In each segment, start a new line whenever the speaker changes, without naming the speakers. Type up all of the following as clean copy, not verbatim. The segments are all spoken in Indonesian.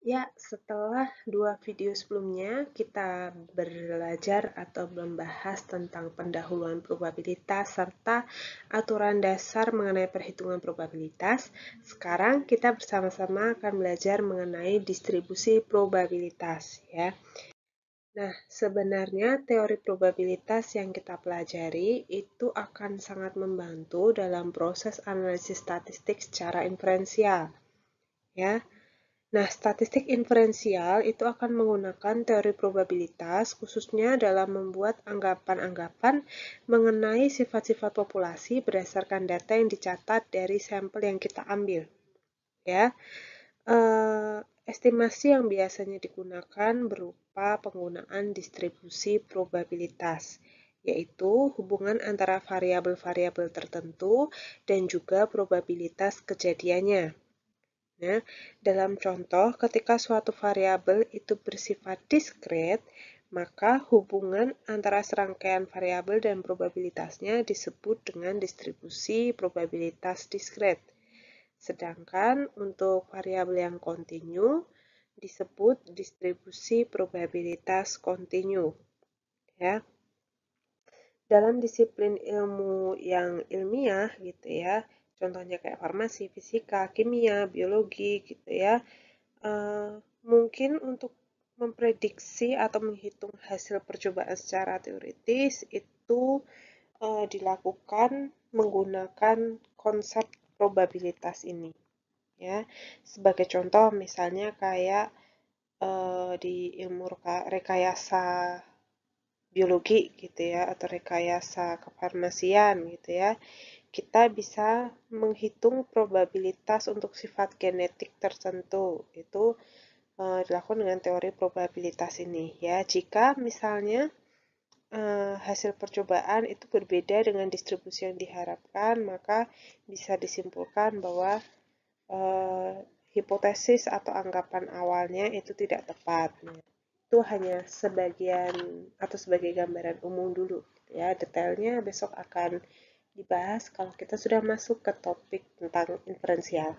Ya, setelah dua video sebelumnya, kita belajar atau membahas tentang pendahuluan probabilitas serta aturan dasar mengenai perhitungan probabilitas. Sekarang kita bersama-sama akan belajar mengenai distribusi probabilitas, ya. Nah, sebenarnya teori probabilitas yang kita pelajari itu akan sangat membantu dalam proses analisis statistik secara inferensial, ya. Nah, statistik inferensial itu akan menggunakan teori probabilitas khususnya dalam membuat anggapan-anggapan mengenai sifat-sifat populasi berdasarkan data yang dicatat dari sampel yang kita ambil. Ya, estimasi yang biasanya digunakan berupa penggunaan distribusi probabilitas, yaitu hubungan antara variabel-variabel tertentu dan juga probabilitas kejadiannya. Nah, dalam contoh, ketika suatu variabel itu bersifat diskret, maka hubungan antara serangkaian variabel dan probabilitasnya disebut dengan distribusi probabilitas diskret. Sedangkan untuk variabel yang kontinu disebut distribusi probabilitas kontinu. Ya. Dalam disiplin ilmu yang ilmiah gitu ya, contohnya kayak farmasi, fisika, kimia, biologi gitu ya, mungkin untuk memprediksi atau menghitung hasil percobaan secara teoritis itu dilakukan menggunakan konsep probabilitas ini. Ya, sebagai contoh misalnya kayak di ilmu rekayasa biologi gitu ya atau rekayasa kefarmasian gitu ya, kita bisa menghitung probabilitas untuk sifat genetik tertentu. Itu dilakukan dengan teori probabilitas ini ya. Jika misalnya hasil percobaan itu berbeda dengan distribusi yang diharapkan, maka bisa disimpulkan bahwa hipotesis atau anggapan awalnya itu tidak tepat. Nah, itu hanya sebagian atau sebagai gambaran umum dulu ya. Detailnya besok akan dibahas kalau kita sudah masuk ke topik tentang inferensial.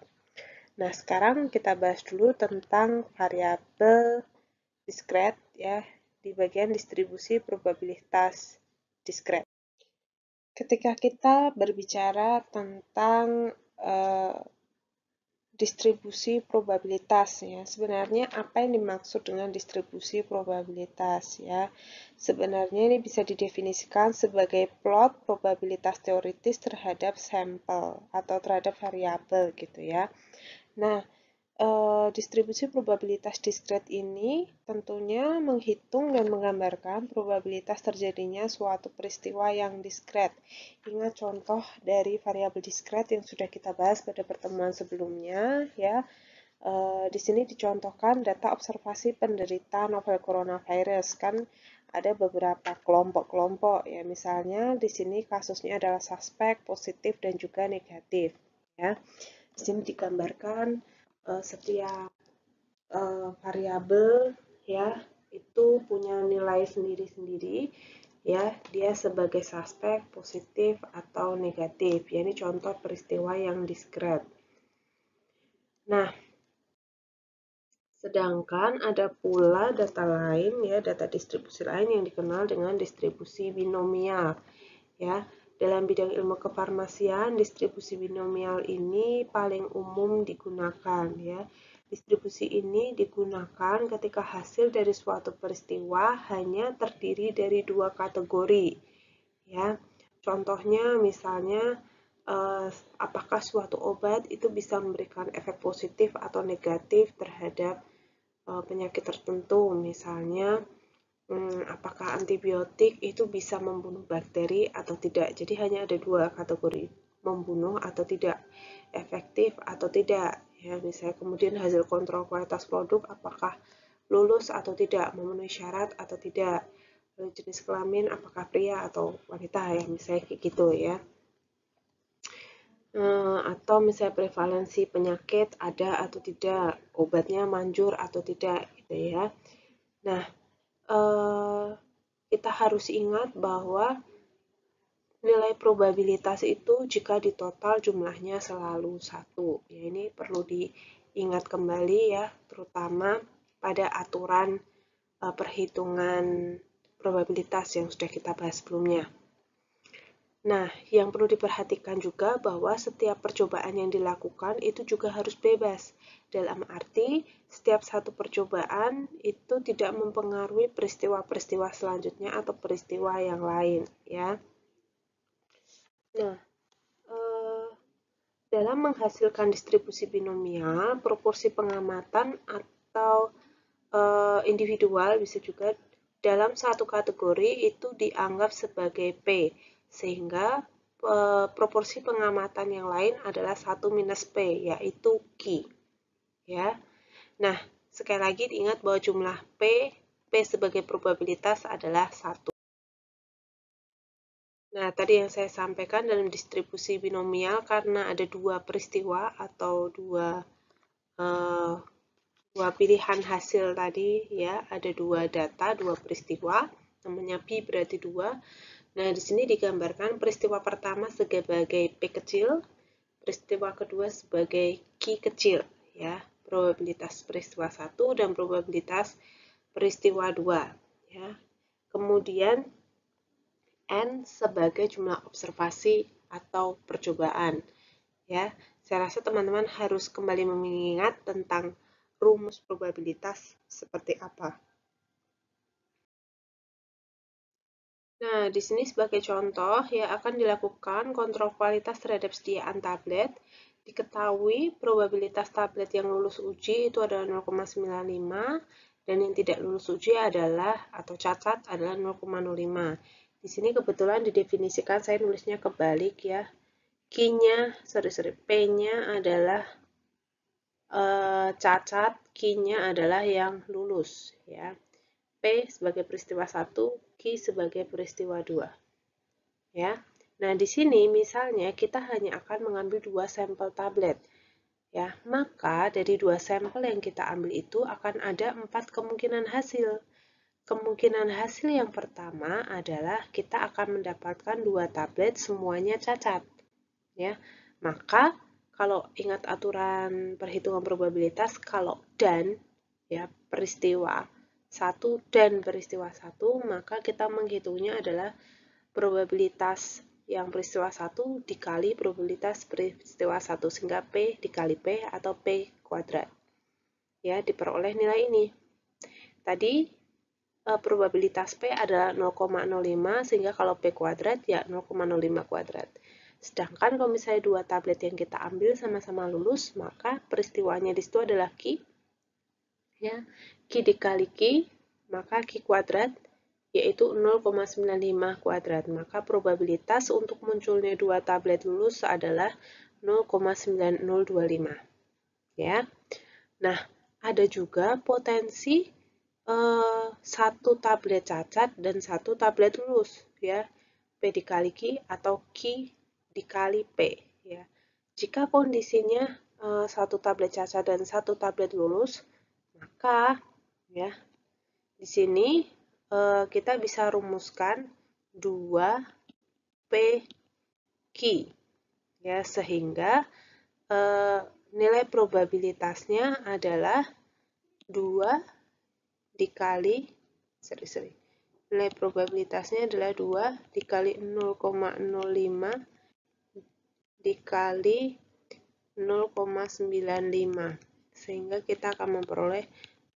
Nah, sekarang kita bahas dulu tentang variabel diskret ya di bagian distribusi probabilitas diskret. Ketika kita berbicara tentang distribusi probabilitas ya. Sebenarnya apa yang dimaksud dengan distribusi probabilitas ya? Sebenarnya ini bisa didefinisikan sebagai plot probabilitas teoritis terhadap sampel atau terhadap variabel gitu ya. Nah, distribusi probabilitas diskret ini tentunya menghitung dan menggambarkan probabilitas terjadinya suatu peristiwa yang diskret. Ingat contoh dari variabel diskret yang sudah kita bahas pada pertemuan sebelumnya ya. Di sini dicontohkan data observasi penderita novel coronavirus, kan ada beberapa kelompok-kelompok ya. Misalnya di sini kasusnya adalah suspek, positif dan juga negatif ya. Di sini digambarkan setiap variabel ya itu punya nilai sendiri-sendiri ya, dia sebagai suspek, positif atau negatif. Ya, ini contoh peristiwa yang diskret. Nah, sedangkan ada pula data lain ya, data distribusi lain yang dikenal dengan distribusi binomial ya. Dalam bidang ilmu kefarmasian, distribusi binomial ini paling umum digunakan ya. Distribusi ini digunakan ketika hasil dari suatu peristiwa hanya terdiri dari dua kategori ya. Contohnya misalnya apakah suatu obat itu bisa memberikan efek positif atau negatif terhadap penyakit tertentu, misalnya apakah antibiotik itu bisa membunuh bakteri atau tidak. Jadi hanya ada dua kategori, membunuh atau tidak, efektif atau tidak. Ya, misalnya kemudian hasil kontrol kualitas produk apakah lulus atau tidak, memenuhi syarat atau tidak, jenis kelamin apakah pria atau wanita ya, misalnya kayak gitu ya. Atau misalnya prevalensi penyakit ada atau tidak, obatnya manjur atau tidak gitu ya. Nah, kita harus ingat bahwa nilai probabilitas itu jika ditotal jumlahnya selalu 1. Ya, ini perlu ingat kembali ya, terutama pada aturan perhitungan probabilitas yang sudah kita bahas sebelumnya. Nah, yang perlu diperhatikan juga bahwa setiap percobaan yang dilakukan itu juga harus bebas. Dalam arti, setiap satu percobaan itu tidak mempengaruhi peristiwa-peristiwa selanjutnya atau peristiwa yang lain, ya. Nah, dalam menghasilkan distribusi binomial, proporsi pengamatan atau individual bisa juga dalam satu kategori itu dianggap sebagai P, sehingga proporsi pengamatan yang lain adalah 1 minus P, yaitu Q. Ya. Nah, sekali lagi diingat bahwa jumlah P sebagai probabilitas adalah 1. Nah, tadi yang saya sampaikan dalam distribusi binomial karena ada dua peristiwa atau dua pilihan hasil tadi ya, ada dua data, dua peristiwa, namanya P berarti 2. Nah, di sini digambarkan peristiwa pertama sebagai P kecil, peristiwa kedua sebagai Q kecil ya, probabilitas peristiwa 1 dan probabilitas peristiwa 2 ya. Kemudian N sebagai jumlah observasi atau percobaan ya. Saya rasa teman-teman harus kembali mengingat tentang rumus probabilitas seperti apa. Nah, di sini sebagai contoh ya akan dilakukan kontrol kualitas terhadap sediaan tablet. Diketahui probabilitas tablet yang lulus uji itu adalah 0,95 dan yang tidak lulus uji adalah atau cacat adalah 0,05. Di sini kebetulan didefinisikan saya nulisnya kebalik ya. P-nya adalah cacat, Q-nya adalah yang lulus ya. P sebagai peristiwa 1, Q sebagai peristiwa 2. Ya. Nah, di sini misalnya kita hanya akan mengambil 2 sampel tablet. Ya, maka dari 2 sampel yang kita ambil itu akan ada 4 kemungkinan hasil. Kemungkinan hasil yang pertama adalah kita akan mendapatkan 2 tablet semuanya cacat. Ya. Maka kalau ingat aturan perhitungan probabilitas, kalau dan ya peristiwa 1 dan peristiwa 1, maka kita menghitungnya adalah probabilitas yang peristiwa 1 dikali probabilitas peristiwa 1, sehingga P dikali P atau P kuadrat. Ya, diperoleh nilai ini. Tadi probabilitas P adalah 0,05, sehingga kalau P kuadrat ya 0,05 kuadrat. Sedangkan kalau misalnya 2 tablet yang kita ambil sama-sama lulus, maka peristiwanya di situ adalah Q. Ya, Q dikali Q, maka Q kuadrat yaitu 0,95 kuadrat. Maka probabilitas untuk munculnya 2 tablet lulus adalah 0,9025. Ya. Nah, ada juga potensi 1 tablet cacat dan 1 tablet lulus ya. P dikali Q atau Q dikali P ya. Jika kondisinya 1 tablet cacat dan 1 tablet lulus, maka ya di sini kita bisa rumuskan 2PQ ya, sehingga nilai probabilitasnya adalah 2 dikali nilai probabilitasnya adalah 2 dikali 0,05 dikali 0,95, sehingga kita akan memperoleh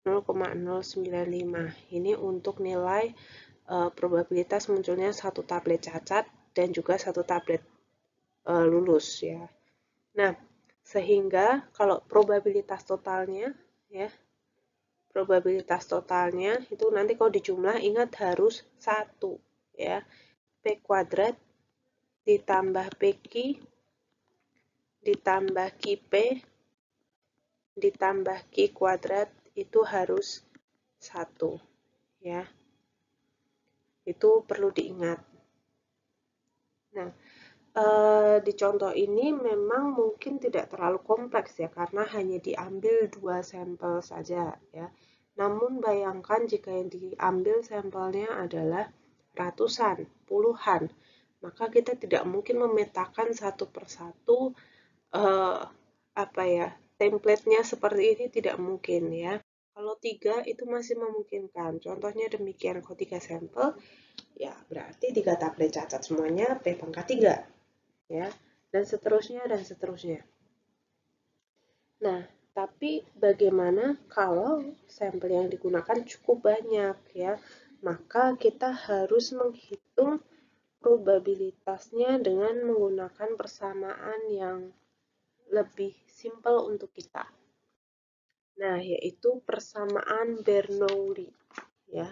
0,095. Ini untuk nilai probabilitas munculnya 1 tablet cacat dan juga 1 tablet lulus ya. Nah, sehingga kalau probabilitas totalnya ya, probabilitas totalnya itu nanti kalau dijumlah ingat harus 1 ya. P kuadrat ditambah PQ ditambah QP ditambah Q kuadrat itu harus 1 ya. Itu perlu diingat. Nah, di contoh ini memang mungkin tidak terlalu kompleks ya, karena hanya diambil 2 sampel saja ya. Namun bayangkan jika yang diambil sampelnya adalah ratusan, puluhan, maka kita tidak mungkin memetakan satu persatu template-nya seperti ini tidak mungkin ya. Kalau 3 itu masih memungkinkan. Contohnya demikian, kalau 3 sampel, ya berarti 3 tablet cacat semuanya P pangkat 3. Ya, dan seterusnya, dan seterusnya. Nah, tapi bagaimana kalau sampel yang digunakan cukup banyak ya? Maka kita harus menghitung probabilitasnya dengan menggunakan persamaan yang lebih simpel untuk kita. Nah, yaitu persamaan Bernoulli ya.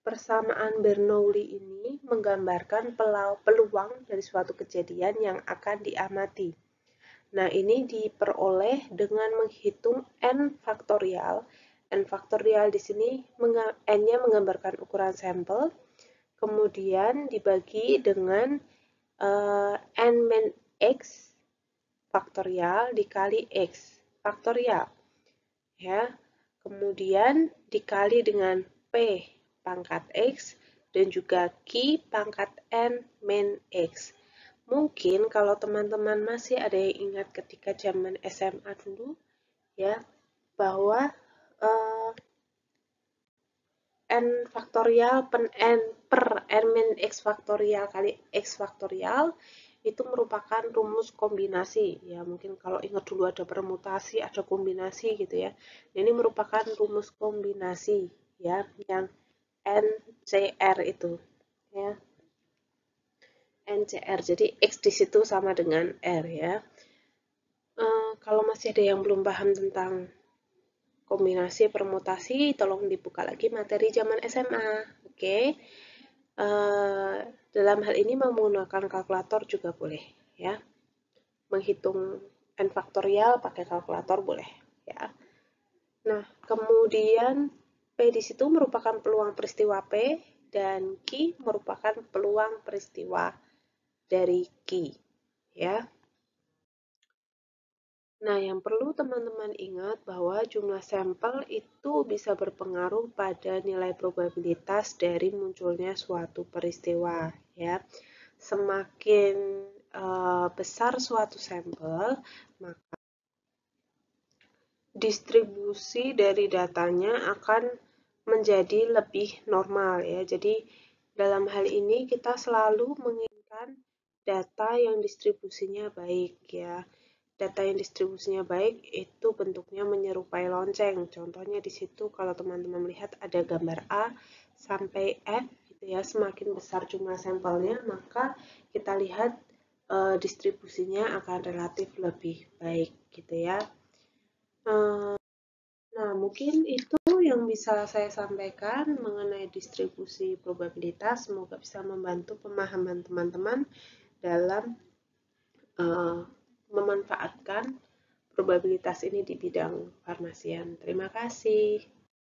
Persamaan Bernoulli ini menggambarkan peluang dari suatu kejadian yang akan diamati. Nah, ini diperoleh dengan menghitung n faktorial. N faktorial di sini n-nya menggambarkan ukuran sampel, kemudian dibagi dengan n min x faktorial dikali x faktorial. Ya, kemudian dikali dengan P pangkat X dan juga Q pangkat N min X. Mungkin kalau teman-teman masih ada yang ingat ketika zaman SMA dulu, ya, bahwa N faktorial per N min X faktorial kali X faktorial itu merupakan rumus kombinasi ya. Mungkin kalau ingat dulu ada permutasi, ada kombinasi gitu ya. Ini merupakan rumus kombinasi ya yang NCR itu ya. NCR. Jadi X di situ sama dengan R ya. Kalau masih ada yang belum paham tentang kombinasi permutasi, tolong dibuka lagi materi zaman SMA. Oke. Dalam hal ini menggunakan kalkulator juga boleh ya. Menghitung n faktorial pakai kalkulator boleh ya. Nah, kemudian P di situ merupakan peluang peristiwa P dan Q merupakan peluang peristiwa dari Q ya. Nah, yang perlu teman-teman ingat bahwa jumlah sampel itu bisa berpengaruh pada nilai probabilitas dari munculnya suatu peristiwa ya. Semakin besar suatu sampel, maka distribusi dari datanya akan menjadi lebih normal ya. Jadi dalam hal ini kita selalu menginginkan data yang distribusinya baik ya. Data yang distribusinya baik itu bentuknya menyerupai lonceng. Contohnya di situ kalau teman-teman melihat ada gambar A sampai F gitu ya. Semakin besar jumlah sampelnya, maka kita lihat distribusinya akan relatif lebih baik gitu ya. Nah, mungkin itu yang bisa saya sampaikan mengenai distribusi probabilitas. Semoga bisa membantu pemahaman teman-teman dalam memanfaatkan probabilitas ini di bidang farmasian. Terima kasih.